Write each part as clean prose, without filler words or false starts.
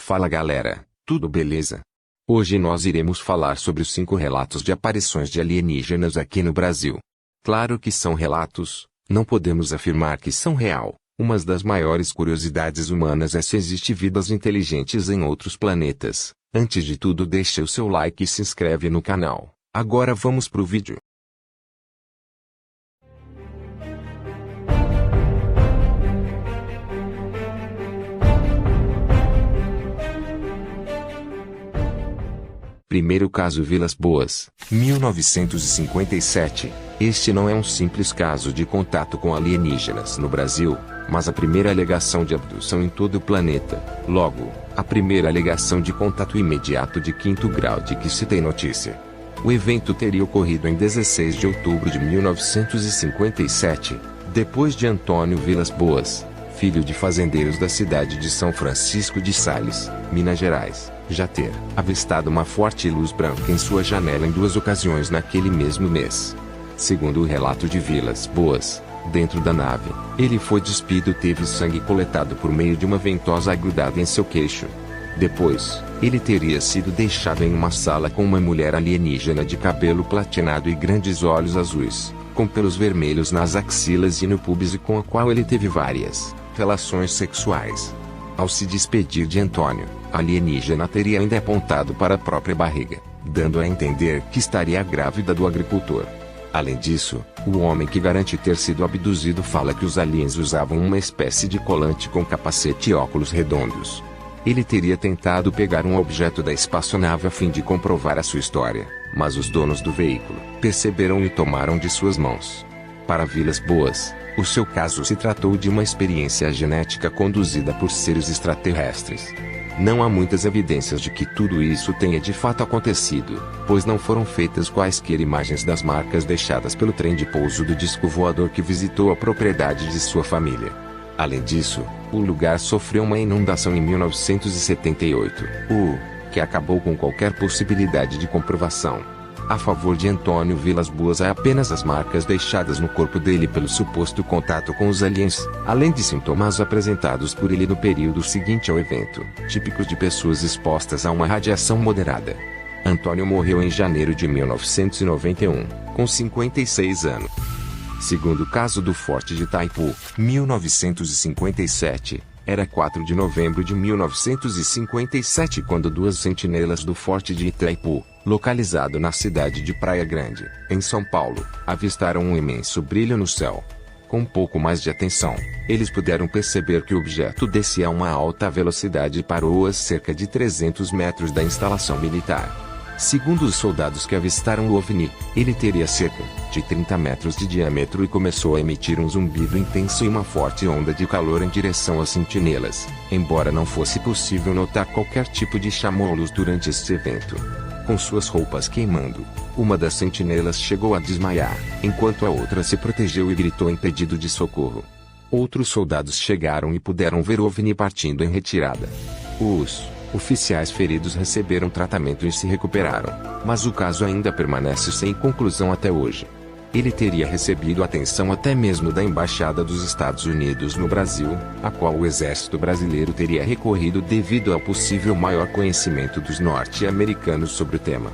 Fala galera, tudo beleza? Hoje nós iremos falar sobre os 5 relatos de aparições de alienígenas aqui no Brasil. Claro que são relatos, não podemos afirmar que são real. Uma das maiores curiosidades humanas é se existe vidas inteligentes em outros planetas. Antes de tudo, deixa o seu like e se inscreve no canal. Agora vamos pro vídeo. Primeiro caso Vilas Boas, 1957. Este não é um simples caso de contato com alienígenas no Brasil, mas a primeira alegação de abdução em todo o planeta. Logo, a primeira alegação de contato imediato de 5º grau de que se tem notícia. O evento teria ocorrido em 16 de outubro de 1957, depois de Antônio Vilas Boas, filho de fazendeiros da cidade de São Francisco de Sales, Minas Gerais, já ter avistado uma forte luz branca em sua janela em 2 ocasiões naquele mesmo mês. Segundo o relato de Vilas Boas, dentro da nave, ele foi despido e teve sangue coletado por meio de uma ventosa grudada em seu queixo. Depois, ele teria sido deixado em uma sala com uma mulher alienígena de cabelo platinado e grandes olhos azuis, com pelos vermelhos nas axilas e no pubis e com a qual ele teve várias relações sexuais. Ao se despedir de Antônio, a alienígena teria ainda apontado para a própria barriga, dando a entender que estaria grávida do agricultor. Além disso, o homem que garante ter sido abduzido fala que os aliens usavam uma espécie de colante com capacete e óculos redondos. Ele teria tentado pegar um objeto da espaçonave a fim de comprovar a sua história, mas os donos do veículo perceberam e tomaram de suas mãos. Para Vilas Boas, o seu caso se tratou de uma experiência genética conduzida por seres extraterrestres. Não há muitas evidências de que tudo isso tenha de fato acontecido, pois não foram feitas quaisquer imagens das marcas deixadas pelo trem de pouso do disco voador que visitou a propriedade de sua família. Além disso, o lugar sofreu uma inundação em 1978, que acabou com qualquer possibilidade de comprovação. A favor de Antônio Vilas Boas há apenas as marcas deixadas no corpo dele pelo suposto contato com os aliens, além de sintomas apresentados por ele no período seguinte ao evento, típicos de pessoas expostas a uma radiação moderada. Antônio morreu em janeiro de 1991, com 56 anos. Segundo caso do Forte de Itaipu, 1957. Era 4 de novembro de 1957 quando 2 sentinelas do Forte de Itaipu, localizado na cidade de Praia Grande, em São Paulo, avistaram um imenso brilho no céu. Com um pouco mais de atenção, eles puderam perceber que o objeto descia a uma alta velocidade e parou a cerca de 300 metros da instalação militar. Segundo os soldados que avistaram o OVNI, ele teria cerca de 30 metros de diâmetro e começou a emitir um zumbido intenso e uma forte onda de calor em direção às sentinelas, embora não fosse possível notar qualquer tipo de chamou-luz durante este evento. Com suas roupas queimando, uma das sentinelas chegou a desmaiar, enquanto a outra se protegeu e gritou em pedido de socorro. Outros soldados chegaram e puderam ver o OVNI partindo em retirada. Os oficiais feridos receberam tratamento e se recuperaram, mas o caso ainda permanece sem conclusão até hoje. Ele teria recebido atenção até mesmo da Embaixada dos Estados Unidos no Brasil, a qual o exército brasileiro teria recorrido devido ao possível maior conhecimento dos norte-americanos sobre o tema.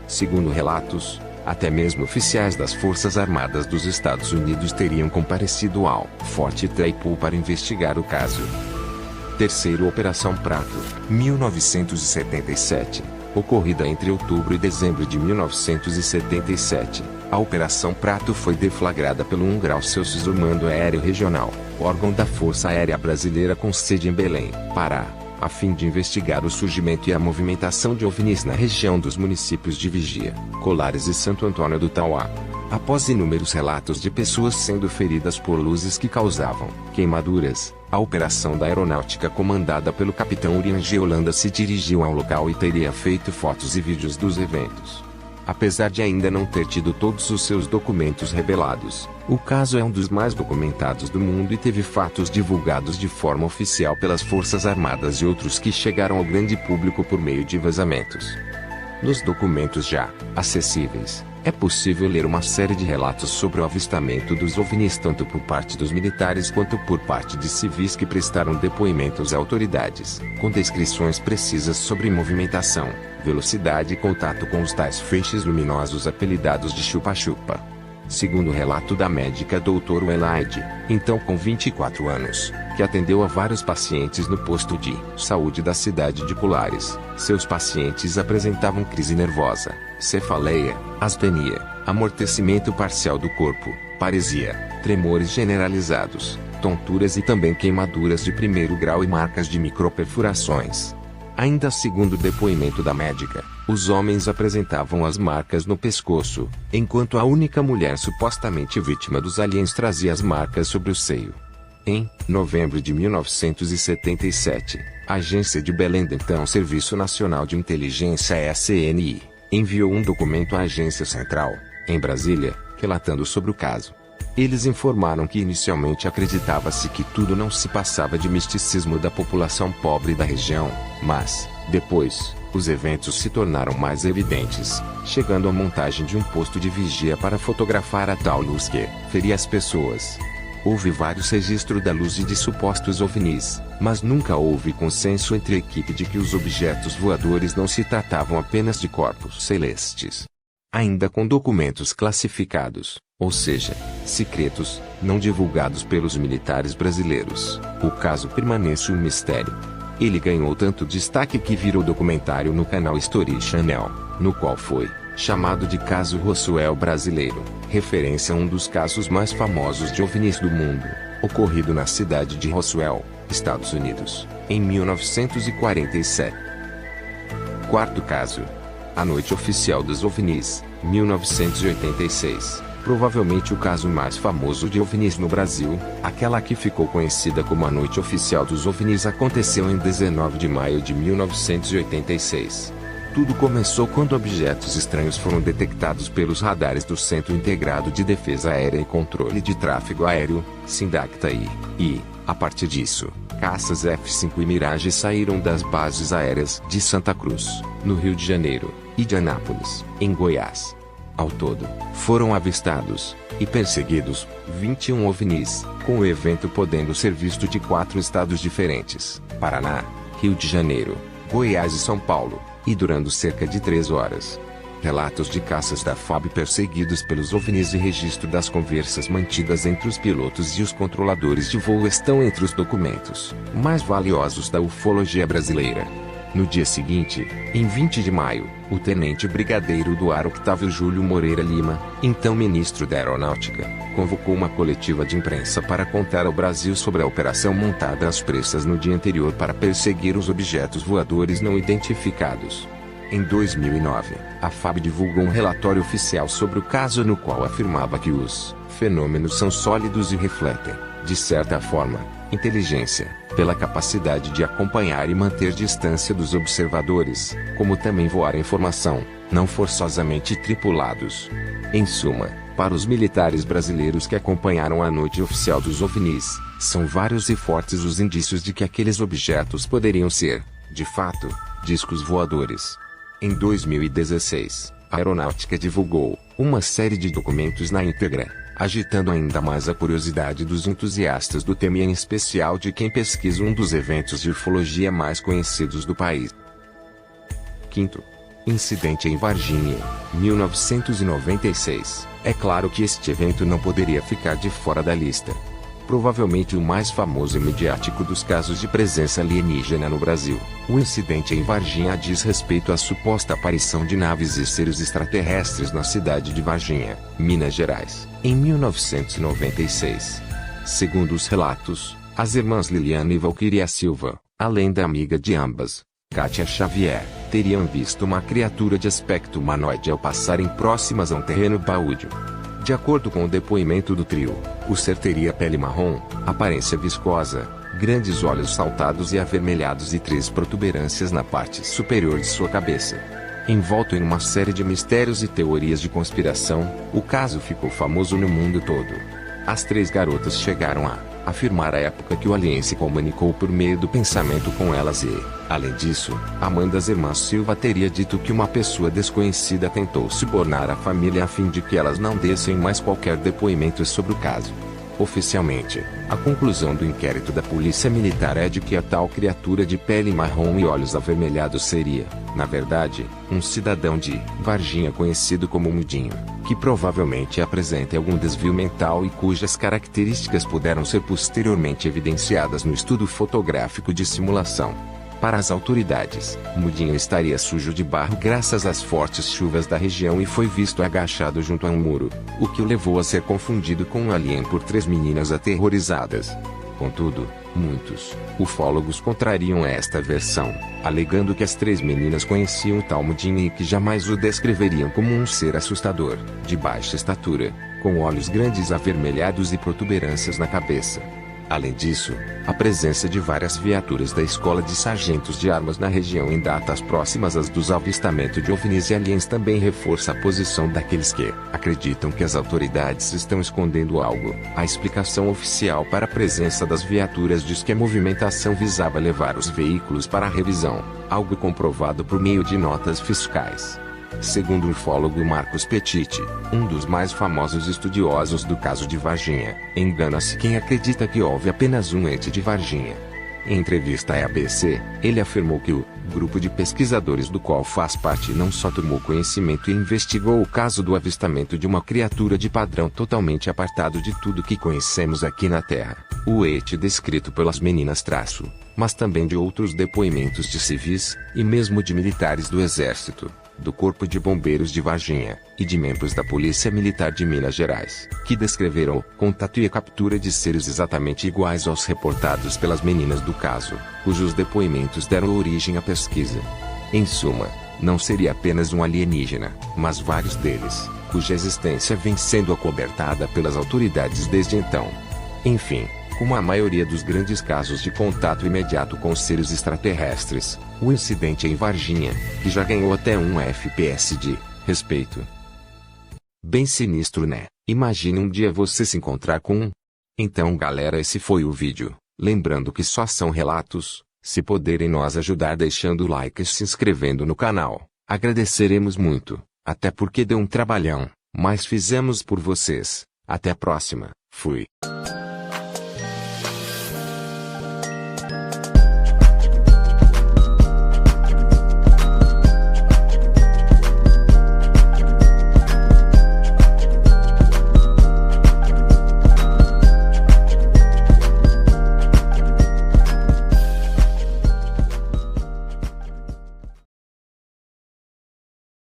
Segundo relatos, até mesmo oficiais das Forças Armadas dos Estados Unidos teriam comparecido ao Forte Itaipu para investigar o caso. Terceiro Operação Prato, 1977. Ocorrida entre outubro e dezembro de 1977, a Operação Prato foi deflagrada pelo 1 Grau Celsius do Mando Aéreo Regional, órgão da Força Aérea Brasileira com sede em Belém, Pará, a fim de investigar o surgimento e a movimentação de OVNIs na região dos municípios de Vigia, Colares e Santo Antônio do Tauá. Após inúmeros relatos de pessoas sendo feridas por luzes que causavam queimaduras, a operação da aeronáutica comandada pelo capitão Urian G. Holanda se dirigiu ao local e teria feito fotos e vídeos dos eventos. Apesar de ainda não ter tido todos os seus documentos revelados, o caso é um dos mais documentados do mundo e teve fatos divulgados de forma oficial pelas Forças Armadas e outros que chegaram ao grande público por meio de vazamentos. Nos documentos já acessíveis, É possível ler uma série de relatos sobre o avistamento dos OVNIs tanto por parte dos militares quanto por parte de civis que prestaram depoimentos a autoridades, com descrições precisas sobre movimentação, velocidade e contato com os tais feixes luminosos apelidados de chupa-chupa. Segundo o relato da médica Dr. Welaide, então com 24 anos, que atendeu a vários pacientes no posto de saúde da cidade de Colares, seus pacientes apresentavam crise nervosa, cefaleia, astenia, amortecimento parcial do corpo, paresia, tremores generalizados, tonturas e também queimaduras de primeiro grau e marcas de microperfurações. Ainda segundo o depoimento da médica, os homens apresentavam as marcas no pescoço, enquanto a única mulher supostamente vítima dos aliens trazia as marcas sobre o seio. Em novembro de 1977, a agência de Belém, então Serviço Nacional de Inteligência SNI, enviou um documento à Agência Central, em Brasília, relatando sobre o caso. Eles informaram que inicialmente acreditava-se que tudo não se passava de misticismo da população pobre da região, mas, depois, os eventos se tornaram mais evidentes, chegando à montagem de um posto de vigia para fotografar a tal luz que feria as pessoas. Houve vários registros da luz e de supostos OVNIs, mas nunca houve consenso entre a equipe de que os objetos voadores não se tratavam apenas de corpos celestes. Ainda com documentos classificados, ou seja, secretos, não divulgados pelos militares brasileiros, o caso permanece um mistério. Ele ganhou tanto destaque que virou documentário no canal History Channel, no qual foi chamado de Caso Roswell Brasileiro, referência a um dos casos mais famosos de OVNIs do mundo, ocorrido na cidade de Roswell, Estados Unidos, em 1947. Quarto caso. A Noite Oficial dos OVNIs, 1986. Provavelmente o caso mais famoso de OVNIs no Brasil, aquela que ficou conhecida como a Noite Oficial dos OVNIs aconteceu em 19 de maio de 1986. Tudo começou quando objetos estranhos foram detectados pelos radares do Centro Integrado de Defesa Aérea e Controle de Tráfego Aéreo, SINDACTA-I, e, a partir disso, caças F-5 e Mirage saíram das bases aéreas de Santa Cruz, no Rio de Janeiro, e de Anápolis, em Goiás. Ao todo, foram avistados e perseguidos 21 OVNIs, com o evento podendo ser visto de 4 estados diferentes: Paraná, Rio de Janeiro, Goiás e São Paulo, e durando cerca de 3 horas. Relatos de caças da FAB perseguidos pelos OVNIs e registro das conversas mantidas entre os pilotos e os controladores de voo estão entre os documentos mais valiosos da ufologia brasileira. No dia seguinte, em 20 de maio, o tenente brigadeiro do ar Octávio Júlio Moreira Lima, então ministro da Aeronáutica, convocou uma coletiva de imprensa para contar ao Brasil sobre a operação montada às pressas no dia anterior para perseguir os objetos voadores não identificados. Em 2009, a FAB divulgou um relatório oficial sobre o caso no qual afirmava que os fenômenos são sólidos e refletem, de certa forma, inteligência, pela capacidade de acompanhar e manter distância dos observadores, como também voar informação, não forçosamente tripulados. Em suma, para os militares brasileiros que acompanharam a Noite Oficial dos OVNIs, são vários e fortes os indícios de que aqueles objetos poderiam ser, de fato, discos voadores. Em 2016, a Aeronáutica divulgou uma série de documentos na íntegra, agitando ainda mais a curiosidade dos entusiastas do tema e em especial de quem pesquisa um dos eventos de ufologia mais conhecidos do país. Quinto. Incidente em Varginha, 1996. É claro que este evento não poderia ficar de fora da lista. Provavelmente o mais famoso e midiático dos casos de presença alienígena no Brasil. O incidente em Varginha diz respeito à suposta aparição de naves e seres extraterrestres na cidade de Varginha, Minas Gerais, em 1996. Segundo os relatos, as irmãs Liliana e Valquíria Silva, além da amiga de ambas, Kátia Xavier, teriam visto uma criatura de aspecto humanoide ao passarem próximas a um terreno baldio. De acordo com o depoimento do trio, o ser teria pele marrom, aparência viscosa, grandes olhos saltados e avermelhados e 3 protuberâncias na parte superior de sua cabeça. Envolto em uma série de mistérios e teorias de conspiração, o caso ficou famoso no mundo todo. As 3 garotas chegaram a afirmar à época que o alien se comunicou por meio do pensamento com elas e, além disso, a mãe das irmãs Silva teria dito que uma pessoa desconhecida tentou subornar a família a fim de que elas não dessem mais qualquer depoimento sobre o caso. Oficialmente, a conclusão do inquérito da Polícia Militar é de que a tal criatura de pele marrom e olhos avermelhados seria, na verdade, um cidadão de Varginha conhecido como Mudinho, que provavelmente apresenta algum desvio mental e cujas características puderam ser posteriormente evidenciadas no estudo fotográfico de simulação. Para as autoridades, Mudinho estaria sujo de barro graças às fortes chuvas da região e foi visto agachado junto a um muro, o que o levou a ser confundido com um alien por 3 meninas aterrorizadas. Contudo, muitos ufólogos contrariam esta versão, alegando que as 3 meninas conheciam o tal Mudinho e que jamais o descreveriam como um ser assustador, de baixa estatura, com olhos grandes avermelhados e protuberâncias na cabeça. Além disso, a presença de várias viaturas da Escola de Sargentos de Armas na região em datas próximas às dos avistamentos de OVNIs e aliens também reforça a posição daqueles que acreditam que as autoridades estão escondendo algo. A explicação oficial para a presença das viaturas diz que a movimentação visava levar os veículos para a revisão, algo comprovado por meio de notas fiscais. Segundo o ufólogo Marcos Petiti, um dos mais famosos estudiosos do caso de Varginha, engana-se quem acredita que houve apenas um ente de Varginha. Em entrevista à ABC, ele afirmou que o grupo de pesquisadores do qual faz parte não só tomou conhecimento e investigou o caso do avistamento de uma criatura de padrão totalmente apartado de tudo que conhecemos aqui na Terra, o ET descrito pelas meninas mas também de outros depoimentos de civis, e mesmo de militares do Exército, do Corpo de Bombeiros de Varginha, e de membros da Polícia Militar de Minas Gerais, que descreveram o contato e a captura de seres exatamente iguais aos reportados pelas meninas do caso, cujos depoimentos deram origem à pesquisa. Em suma, não seria apenas um alienígena, mas vários deles, cuja existência vem sendo acobertada pelas autoridades desde então. Enfim, como a maioria dos grandes casos de contato imediato com seres extraterrestres, o incidente em Varginha, que já ganhou até um FPS de respeito. Bem sinistro, né? Imagine um dia você se encontrar com um. Então galera, esse foi o vídeo. Lembrando que só são relatos. Se puderem nos ajudar deixando o like e se inscrevendo no canal, agradeceremos muito. Até porque deu um trabalhão, mas fizemos por vocês. Até a próxima. Fui.